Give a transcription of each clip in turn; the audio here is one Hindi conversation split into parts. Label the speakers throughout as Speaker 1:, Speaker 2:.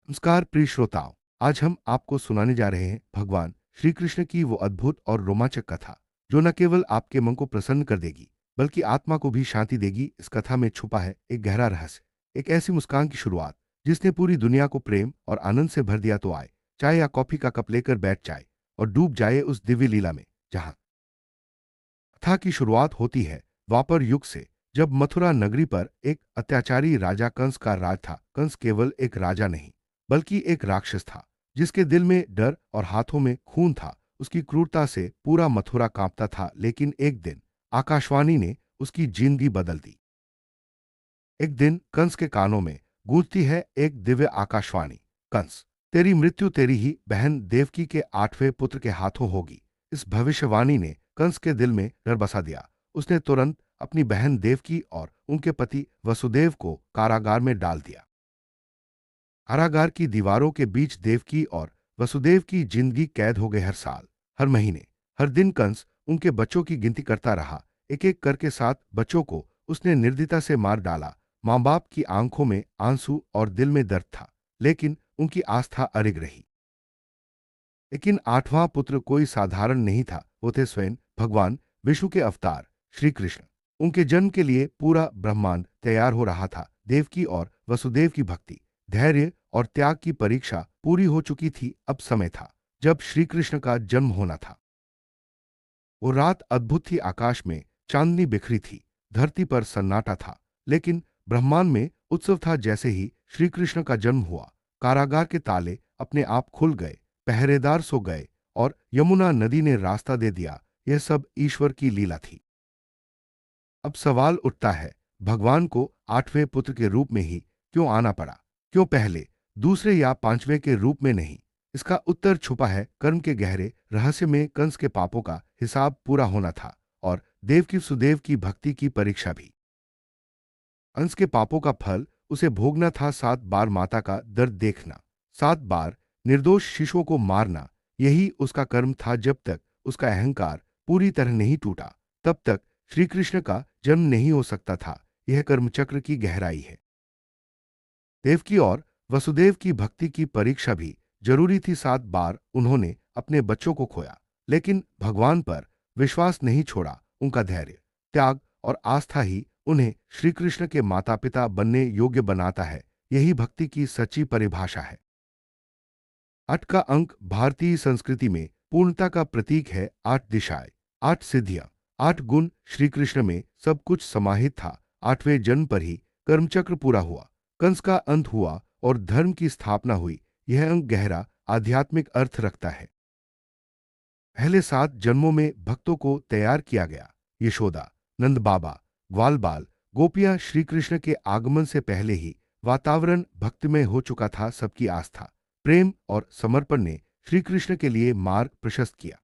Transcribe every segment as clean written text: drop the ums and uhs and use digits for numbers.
Speaker 1: नमस्कार प्रिय श्रोताओं। आज हम आपको सुनाने जा रहे हैं भगवान श्री कृष्ण की वो अद्भुत और रोमांचक कथा जो न केवल आपके मन को प्रसन्न कर देगी बल्कि आत्मा को भी शांति देगी। इस कथा में छुपा है एक गहरा रहस्य, एक ऐसी मुस्कान की शुरुआत जिसने पूरी दुनिया को प्रेम और आनंद से भर दिया। तो आए चाय या कॉफी का कप लेकर बैठ जाए और डूब जाए उस दिव्य लीला में जहां कथा की शुरुआत होती है द्वापर युग से, जब मथुरा नगरी पर एक अत्याचारी राजा कंस का राज था। कंस केवल एक राजा नहीं बल्कि एक राक्षस था जिसके दिल में डर और हाथों में खून था। उसकी क्रूरता से पूरा मथुरा कांपता था। लेकिन एक दिन आकाशवाणी ने उसकी जिंदगी बदल दी। एक दिन कंस के कानों में गूंजती है एक दिव्य आकाशवाणी, कंस, तेरी मृत्यु तेरी ही बहन देवकी के 8वें पुत्र के हाथों होगी। इस भविष्यवाणी ने कंस के दिल में डर बसा दिया। उसने तुरंत अपनी बहन देवकी और उनके पति वसुदेव को कारागार में डाल दिया। कारागार की दीवारों के बीच देवकी और वसुदेव की जिंदगी कैद हो गई। हर साल, हर महीने, हर दिन कंस उनके बच्चों की गिनती करता रहा। एक एक करके 7 बच्चों को उसने निर्दयता से मार डाला। मां बाप की आंखों में आंसू और दिल में दर्द था, लेकिन उनकी आस्था अडिग रही। लेकिन 8वां पुत्र कोई साधारण नहीं था, वो थे स्वयं भगवान विष्णु के अवतार श्री कृष्ण। उनके जन्म के लिए पूरा ब्रह्मांड तैयार हो रहा था। देवकी और वसुदेव की भक्ति, धैर्य और त्याग की परीक्षा पूरी हो चुकी थी। अब समय था जब श्री कृष्ण का जन्म होना था। वो रात अद्भुत थी। आकाश में चांदनी बिखरी थी, धरती पर सन्नाटा था, लेकिन ब्रह्मांड में उत्सव था। जैसे ही श्री कृष्ण का जन्म हुआ, कारागार के ताले अपने आप खुल गए, पहरेदार सो गए और यमुना नदी ने रास्ता दे दिया। यह सब ईश्वर की लीला थी। अब सवाल उठता है, भगवान को 8वें पुत्र के रूप में ही क्यों आना पड़ा? क्यों पहले, दूसरे या 5वें के रूप में नहीं? इसका उत्तर छुपा है कर्म के गहरे रहस्य में। कंस के पापों का हिसाब पूरा होना था और देवकी सुदेव की भक्ति की परीक्षा भी। अंश के पापों का फल उसे भोगना था। 7 बार माता का दर्द देखना, 7 बार निर्दोष शिशुओं को मारना, यही उसका कर्म था। जब तक उसका अहंकार पूरी तरह नहीं टूटा, तब तक श्री कृष्ण का जन्म नहीं हो सकता था। यह कर्मचक्र की गहराई है। देवकी और वसुदेव की भक्ति की परीक्षा भी जरूरी थी। 7 बार उन्होंने अपने बच्चों को खोया, लेकिन भगवान पर विश्वास नहीं छोड़ा। उनका धैर्य, त्याग और आस्था ही उन्हें श्री कृष्ण के माता पिता बनने योग्य बनाता है। यही भक्ति की सच्ची परिभाषा है। 8 का अंक भारतीय संस्कृति में पूर्णता का प्रतीक है। 8 दिशाएं, 8 सिद्धियां, 8 गुण, श्री कृष्ण में सब कुछ समाहित था। 8वें जन्म पर ही कर्मचक्र पूरा हुआ, कंस का अंत हुआ और धर्म की स्थापना हुई। यह अंक गहरा आध्यात्मिक अर्थ रखता है। पहले 7 जन्मों में भक्तों को तैयार किया गया। यशोदा, नंद बाबा, ग्वाल बाल, गोपियां, श्री कृष्ण के आगमन से पहले ही वातावरण भक्तिमय हो चुका था। सबकी आस्था, प्रेम और समर्पण ने श्री कृष्ण के लिए मार्ग प्रशस्त किया।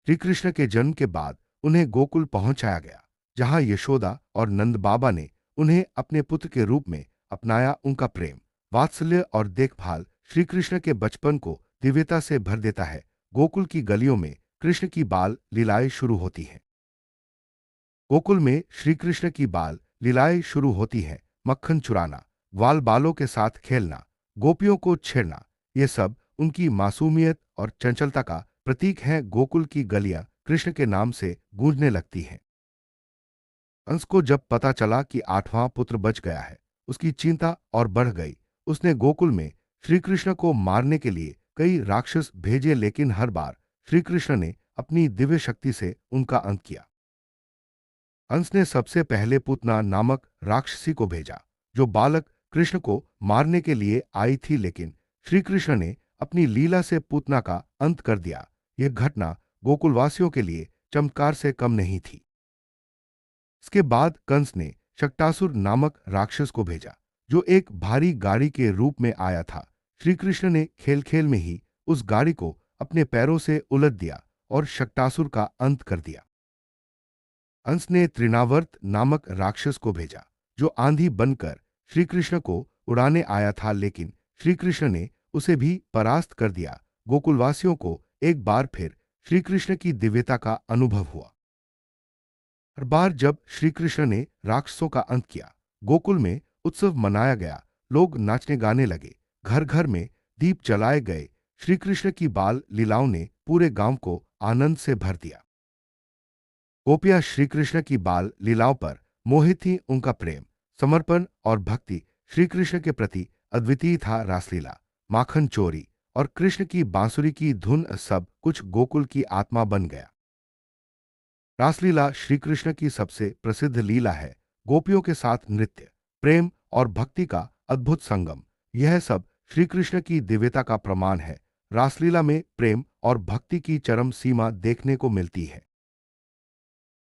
Speaker 1: श्री कृष्ण के जन्म के बाद उन्हें गोकुल पहुंचाया गया, जहां यशोदा और नंद बाबा ने उन्हें अपने पुत्र के रूप में अपनाया। उनका प्रेम, वात्सल्य और देखभाल श्री कृष्ण के बचपन को दिव्यता से भर देता है। गोकुल की गलियों में कृष्ण की बाल लीलाएं शुरू होती हैं। गोकुल में श्री कृष्ण की बाल लीलाएं शुरू होती हैं। मक्खन चुराना, ग्वाल बालों के साथ खेलना, गोपियों को छेड़ना, ये सब उनकी मासूमियत और चंचलता का प्रतीक है। गोकुल की गलियां कृष्ण के नाम से गूंजने लगती हैं। कंस को जब पता चला कि 8वां पुत्र बच गया है, उसकी चिंता और बढ़ गई। उसने गोकुल में श्री कृष्ण को मारने के लिए कई राक्षस भेजे, लेकिन हर बार श्री कृष्ण ने अपनी दिव्य शक्ति से उनका अंत किया। कंस ने सबसे पहले पूतना नामक राक्षसी को भेजा, जो बालक कृष्ण को मारने के लिए आई थी, लेकिन श्री कृष्ण ने अपनी लीला से पूतना का अंत कर दिया। यह घटना गोकुलवासियों के लिए चमत्कार से कम नहीं थी। इसके बाद कंस ने शक्टासुर नामक राक्षस को भेजा, जो एक भारी गाड़ी के रूप में आया था। श्री कृष्ण ने खेल खेल में ही उस गाड़ी को अपने पैरों से उलट दिया और शक्टासुर का अंत कर दिया। कंस ने तृणावर्त नामक राक्षस को भेजा, जो आंधी बनकर श्री कृष्ण को उड़ाने आया था, लेकिन श्री कृष्ण ने उसे भी परास्त कर दिया। गोकुलवासियों को एक बार फिर श्री कृष्ण की दिव्यता का अनुभव हुआ। हर बार जब श्री कृष्ण ने राक्षसों का अंत किया, गोकुल में उत्सव मनाया गया। लोग नाचने गाने लगे, घर घर में दीप जलाए गए। श्री कृष्ण की बाल लीलाओं ने पूरे गांव को आनंद से भर दिया। गोपियां श्री कृष्ण की बाल लीलाओं पर मोहित थी। उनका प्रेम, समर्पण और भक्ति श्री कृष्ण के प्रति अद्वितीय था। रासलीला, माखन चोरी और कृष्ण की बांसुरी की धुन सब कुछ गोकुल की आत्मा बन गया। रासलीला श्री कृष्ण की सबसे प्रसिद्ध लीला है। गोपियों के साथ नृत्य, प्रेम और भक्ति का अद्भुत संगम, यह सब श्री कृष्ण की दिव्यता का प्रमाण है। रासलीला में प्रेम और भक्ति की चरम सीमा देखने को मिलती है।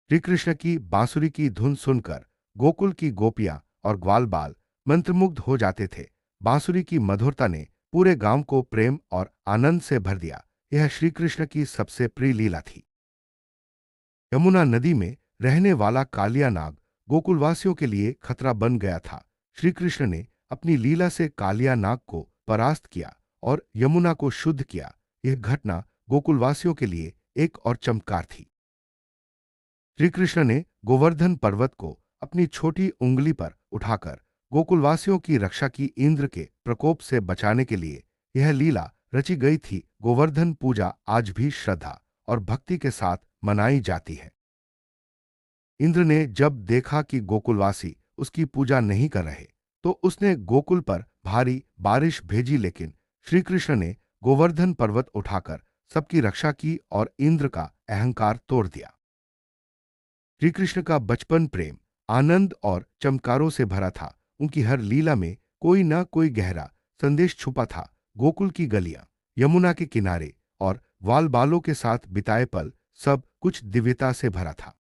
Speaker 1: श्री कृष्ण की बांसुरी की धुन सुनकर गोकुल की गोपियां और ग्वाल बाल मंत्रमुग्ध हो जाते थे। बांसुरी की मधुरता ने पूरे गांव को प्रेम और आनंद से भर दिया। यह श्री कृष्ण की सबसे प्रिय लीला थी। यमुना नदी में रहने वाला कालिया नाग गोकुलवासियों के लिए खतरा बन गया था। श्री कृष्ण ने अपनी लीला से कालिया नाग को परास्त किया और यमुना को शुद्ध किया। यह घटना गोकुलवासियों के लिए एक और चमत्कार थी। श्री कृष्ण ने गोवर्धन पर्वत को अपनी छोटी उंगली पर उठाकर गोकुलवासियों की रक्षा की। इंद्र के प्रकोप से बचाने के लिए यह लीला रची गई थी। गोवर्धन पूजा आज भी श्रद्धा और भक्ति के साथ मनाई जाती है। इंद्र ने जब देखा कि गोकुलवासी उसकी पूजा नहीं कर रहे, तो उसने गोकुल पर भारी बारिश भेजी। लेकिन श्री कृष्ण ने गोवर्धन पर्वत उठाकर सबकी रक्षा की और इंद्र का अहंकार तोड़ दिया। श्री कृष्ण का बचपन प्रेम, आनंद और चमत्कारों से भरा था। उनकी हर लीला में कोई न कोई गहरा संदेश छुपा था। गोकुल की गलियां, यमुना के किनारे और ग्वाल बालों के साथ बिताए पल, सब कुछ दिव्यता से भरा था।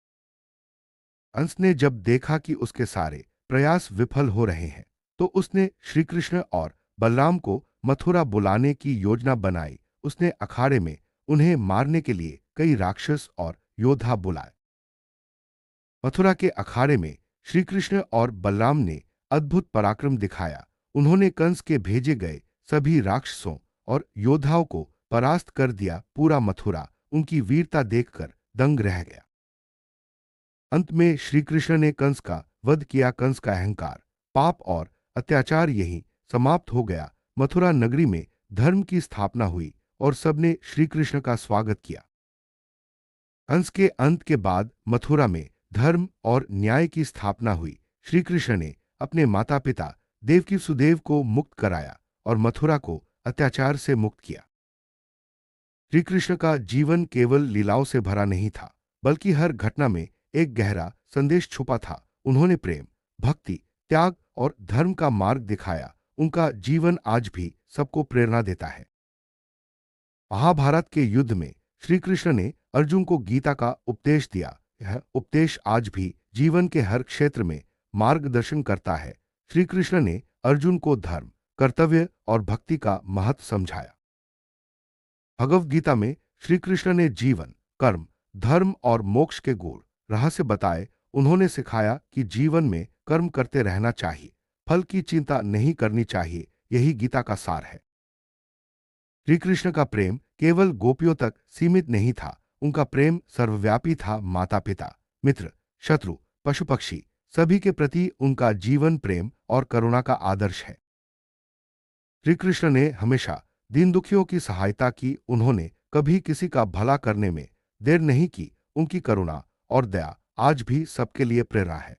Speaker 1: अंश ने जब देखा कि उसके सारे प्रयास विफल हो रहे हैं, तो उसने श्री कृष्ण और बलराम को मथुरा बुलाने की योजना बनाई। उसने अखाड़े में उन्हें मारने के लिए कई राक्षस और योद्धा बुलाए। मथुरा के अखाड़े में श्री कृष्ण और बलराम ने अद्भुत पराक्रम दिखाया। उन्होंने कंस के भेजे गए सभी राक्षसों और योद्धाओं को परास्त कर दिया। पूरा मथुरा उनकी वीरता देखकर दंग रह गया। अंत में श्री कृष्ण ने कंस का वध किया। कंस का अहंकार, पाप और अत्याचार यही समाप्त हो गया। मथुरा नगरी में धर्म की स्थापना हुई और सबने श्री कृष्ण का स्वागत किया। कंस के अंत के बाद मथुरा में धर्म और न्याय की स्थापना हुई। श्री कृष्ण ने अपने माता पिता देवकी सुदेव को मुक्त कराया और मथुरा को अत्याचार से मुक्त किया। श्री कृष्ण का जीवन केवल लीलाओं से भरा नहीं था, बल्कि हर घटना में एक गहरा संदेश छुपा था। उन्होंने प्रेम, भक्ति, त्याग और धर्म का मार्ग दिखाया। उनका जीवन आज भी सबको प्रेरणा देता है। महाभारत के युद्ध में श्री कृष्ण ने अर्जुन को गीता का उपदेश दिया। यह उपदेश आज भी जीवन के हर क्षेत्र में मार्गदर्शन करता है। श्री कृष्ण ने अर्जुन को धर्म, कर्तव्य और भक्ति का महत्व समझाया। भगवद गीता में श्री कृष्ण ने जीवन, कर्म, धर्म और मोक्ष के गुण रहस्य बताए। उन्होंने सिखाया कि जीवन में कर्म करते रहना चाहिए, फल की चिंता नहीं करनी चाहिए। यही गीता का सार है। श्री कृष्ण का प्रेम केवल गोपियों तक सीमित नहीं था। उनका प्रेम सर्वव्यापी था। माता पिता, मित्र, शत्रु, पशु पक्षी सभी के प्रति उनका जीवन प्रेम और करुणा का आदर्श है। श्री कृष्ण ने हमेशा दीन दुखियों की सहायता की। उन्होंने कभी किसी का भला करने में देर नहीं की। उनकी करुणा और दया आज भी सबके लिए प्रेरणा है।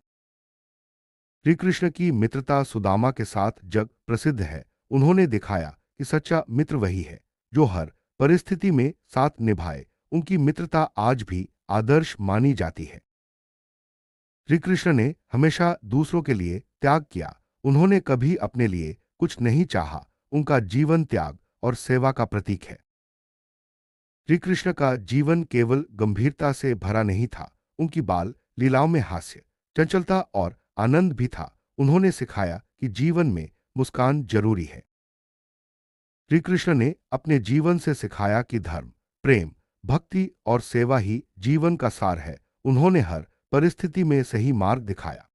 Speaker 1: श्री कृष्ण की मित्रता सुदामा के साथ जग प्रसिद्ध है। उन्होंने दिखाया कि सच्चा मित्र वही है जो हर परिस्थिति में साथ निभाए। उनकी मित्रता आज भी आदर्श मानी जाती है। श्री कृष्ण ने हमेशा दूसरों के लिए त्याग किया। उन्होंने कभी अपने लिए कुछ नहीं चाहा। उनका जीवन त्याग और सेवा का प्रतीक है। श्री कृष्ण का जीवन केवल गंभीरता से भरा नहीं था। उनकी बाल लीलाओं में हास्य, चंचलता और आनंद भी था। उन्होंने सिखाया कि जीवन में मुस्कान जरूरी है। श्री कृष्ण ने अपने जीवन से सिखाया कि धर्म, प्रेम, भक्ति और सेवा ही जीवन का सार है। उन्होंने हर परिस्थिति में सही मार्ग दिखाया।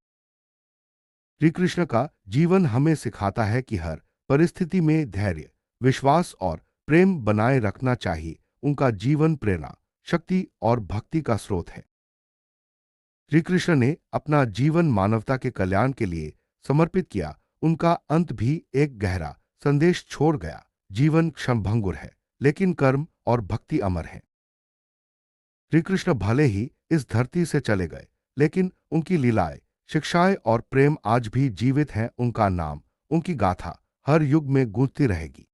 Speaker 1: श्री कृष्ण का जीवन हमें सिखाता है कि हर परिस्थिति में धैर्य, विश्वास और प्रेम बनाए रखना चाहिए। उनका जीवन प्रेरणा, शक्ति और भक्ति का स्रोत है। श्री कृष्ण ने अपना जीवन मानवता के कल्याण के लिए समर्पित किया। उनका अंत भी एक गहरा संदेश छोड़ गया। जीवन क्षणभंगुर है, लेकिन कर्म और भक्ति अमर है। श्री कृष्ण भले ही इस धरती से चले गए, लेकिन उनकी लीलाएं, शिक्षाएं और प्रेम आज भी जीवित हैं। उनका नाम, उनकी गाथा हर युग में गूंजती रहेगी।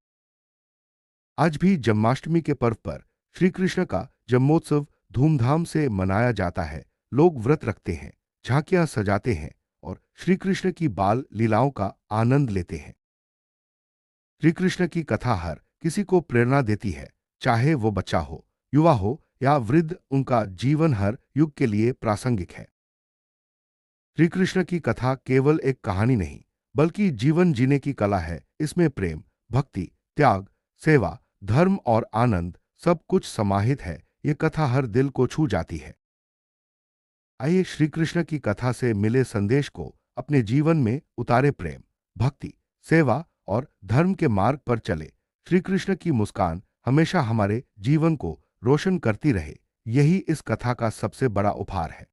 Speaker 1: आज भी जन्माष्टमी के पर्व पर श्री कृष्ण का जन्मोत्सव धूमधाम से मनाया जाता है। लोग व्रत रखते हैं, झांकियां सजाते हैं और श्री कृष्ण की बाल लीलाओं का आनंद लेते हैं। श्री कृष्ण की कथा हर किसी को प्रेरणा देती है, चाहे वो बच्चा हो, युवा हो या वृद्ध। उनका जीवन हर युग के लिए प्रासंगिक है। श्री कृष्ण की कथा केवल एक कहानी नहीं, बल्कि जीवन जीने की कला है। इसमें प्रेम, भक्ति, त्याग, सेवा, धर्म और आनंद सब कुछ समाहित है। ये कथा हर दिल को छू जाती है। आइए श्री कृष्ण की कथा से मिले संदेश को अपने जीवन में उतारे। प्रेम, भक्ति, सेवा और धर्म के मार्ग पर चले। श्री कृष्ण की मुस्कान हमेशा हमारे जीवन को रोशन करती रहे। यही इस कथा का सबसे बड़ा उपहार है।